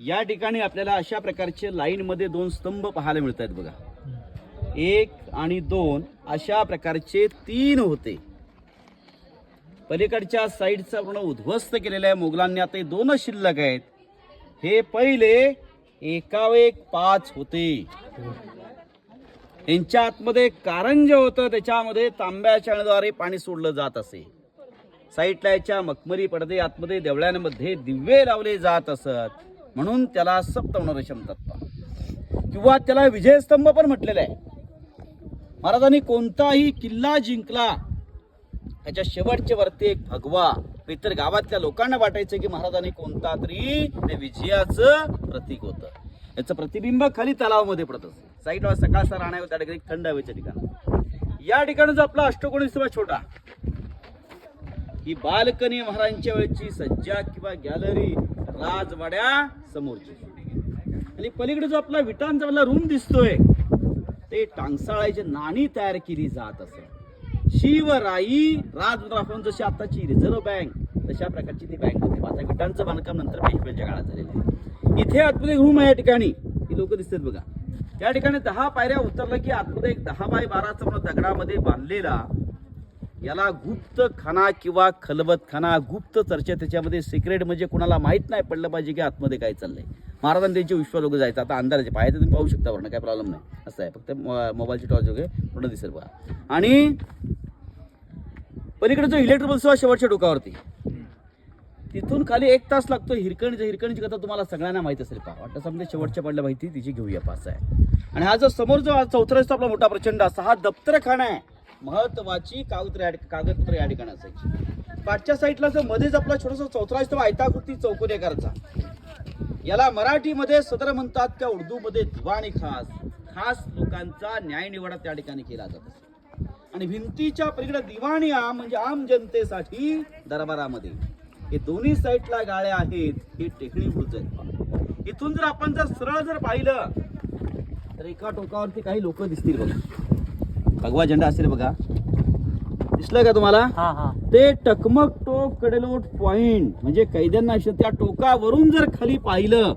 या ठिकाणी आपल्याला अशा प्रकारचे लाईन मध्ये दोन स्तंभ पाहायला मिळत आहेत बघा. 1 आणि 2 अशा प्रकारचे 3 होते. पलीकडच्या साईडचा पूर्ण उद्ध्वस्त केलेला आहे मोगलांनी. आता हे 2 शिल्लक आहेत. हे पहिले 1/5 होते. यांच्या आतमध्ये कारंज होतं, त्याच्यामध्ये तांब्याच्या नळीद्वारे पाणी सोडलं जात असे. साईडला याच्या मखमली पडदे, आतमध्ये देवळ्यांमध्ये दिवे लावले जात असत, म्हणून त्याला सप्तमनोरेशम तत्व किंवा त्याला विजयस्तंभ पण म्हटलेलं आहे. महाराजांनी कोणताही किल्ला जिंकला त्याच्या शेवटच्या वरती एक भगवा इतर गावातल्या लोकांना वाटायचं की महाराजांनी कोणता तरी ते विजयाचं प्रतीक होतं. याचं प्रतिबिंब खाली तलावामध्ये पडत असे. साईडला सकाळचा राहण्या त्या ठिकाणी थंड हवेच्या ठिकाण. या ठिकाणी जो आपला अष्टकोनी दिसतो छोटा, ही बाल्कनी महाराजांच्या वेळची सज्जा किंवा गॅलरी राजवाड्या समोरची. आणि पलीकडे जो आपला विटांचा आपला रूम दिसतोय ते टांगसाळाची नाणी तयार केली जात असे. शिवराई राजमुद्रा जशी आताची रिझर्व्ह बँक तशा प्रकारची ती बँक होती. आता विटांचं बांधकाम नंतर पेशव्यांच्या काळात झालेलं आहे. इथे आतमध्ये रूम आहे. या ठिकाणी ही लोक दिसतात बघा. या ठिकाणी 10 पायऱ्या उतरलं की आतमध्ये एक 10x12चा दगडामध्ये बांधलेला याला गुप्त खाना किंवा खलबत खाना, गुप्त चर्चा त्याच्यामध्ये सिक्रेट, म्हणजे कोणाला माहित नाही पडलं पाहिजे की आतमध्ये काय चाललंय. महाराजांनी त्यांचे विश्व लोक जायचं. आता अंधाराचे पाहिजे तुम्ही पाहू शकता, वरनं काय प्रॉब्लेम नाही. असं आहे, फक्त मोबाईलची टॉर्च वगैरे पूर्ण दिसेल बघा. आणि पलीकडे जो इलेक्ट्रिक बल्ब शेवटच्या डोकावरती, तिथून खाली 1 तास लागतो. हिरकणीची कथा तुम्हाला सगळ्यांना माहित असेल. पहा वाटतं समजा शेवटच्या पडल्या माहिती तिची घेऊया पास आहे. आणि हा जो समोर जो चौथरा असतो आपला मोठा प्रचंड असा हा दप्तरखाना आहे. महत्वाची कागदपत्र या ठिकाणी असायची. पाठच्या साईडला जो मध्येच आपला छोटासा चौथरा असतो आयताकृती चौकोनी आकाराचा, याला मराठीमध्ये सदर म्हणतात किंवा उर्दूमध्ये दिवाणी खास लोकांचा न्याय निवाडा त्या ठिकाणी केला जात असे. आणि भिंतीच्या पलीकडे दिवाणिया म्हणजे आम जनतेसाठी दरबारामध्ये. हे दोन्ही साईडला गाळ्या आहेत. हे टेकडी बुरुज आहेत. इथून जर आपण सरळ जर पाहिलं तर एका टोकावरती काही लोक दिसतील बघा. भगवा झेंडा असेल बघा, दिसलं का तुम्हाला? ते टकमक टोक कडेलोट पॉइंट म्हणजे कैद्यांना त्या टोकावरून जर खाली पाहिलं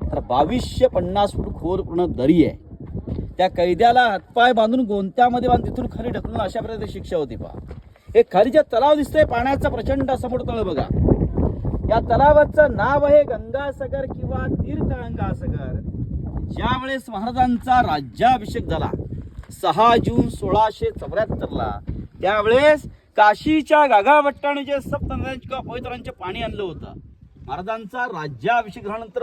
तर 2250 फूट खोल पूर्ण दरी आहे. त्या कैद्याला हातपाय बांधून गोंत्यामध्ये बांधून तिथून खाली ढकलून अशा प्रकारे शिक्षा होती. पहा हे खालीच्या तलाव दिसतोय, पाण्याचा प्रचंड समोर तळ बघा. या तलावाचं नाव आहे गंगासागर किंवा तीर्थगंगासागर. ज्या वेळेस महाराजांचा राज्याभिषेक झाला 6 जून 1674ला, त्यावेळेस काशीच्या गागाभट्टाने जे सप्त नद्यांचे किंवा पवित्रांचे पाणी आणलं होतं. महाराजांचा राज्याभिषेक झाल्यानंतर